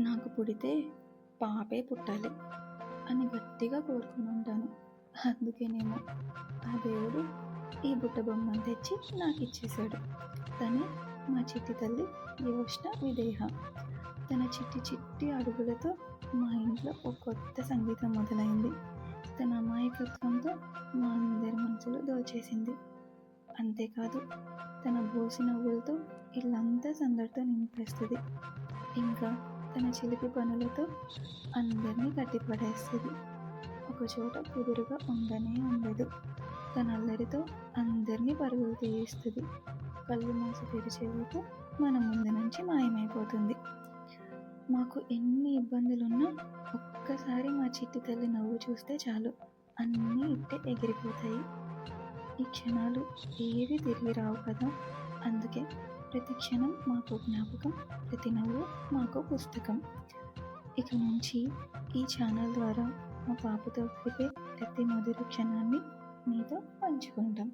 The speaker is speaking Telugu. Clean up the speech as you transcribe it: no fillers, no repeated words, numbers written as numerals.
నాకు పుడితే పాపే పుట్టాలి అని గట్టిగా కోరుకుని ఉంటాను. అందుకేనేమో ఆ దేవుడు ఈ బుట్ట బొమ్మను తెచ్చి నాకిచ్చేశాడు. తనే మా చిట్టి తల్లి యోష్ణ విదేహ. తన చిట్టి చిట్టి అడుగులతో మా ఇంట్లో ఒక కొత్త సంగీతం మొదలైంది. తన అమాయకత్వంతో మా అందరి మనసులు దోచేసింది. అంతేకాదు, తన బోసి నవ్వులతో ఇల్లంతా సందడితో నింపేస్తుంది. ఇంకా తన చిలిపి పనులతో అందరినీ కట్టిపడేస్తుంది. ఒకచోట కుదురుగా ఉండనే ఉండదు. తన అల్లరితో అందరినీ పరుగులు తీయిస్తుంది. కళ్ళు మూసి తెరిచేలోపు మన ముందు నుంచి మాయమైపోతుంది. మాకు ఎన్ని ఇబ్బందులున్నా ఒక్కసారి మా చిట్టి తల్లి నవ్వు చూస్తే చాలు, అన్నీ ఇట్టే ఎగిరిపోతాయి. ఈ క్షణాలు ఏవి తిరిగి రావు కదా. అందుకే ప్రతి క్షణం మాకు జ్ఞాపకం, ప్రతి నవ్వు మాకు పుస్తకం. ఇక నుంచి ఈ ఛానల్ ద్వారా మా పాపతో గడిపే ప్రతి మధుర క్షణాన్ని మీతో పంచుకుంటాం.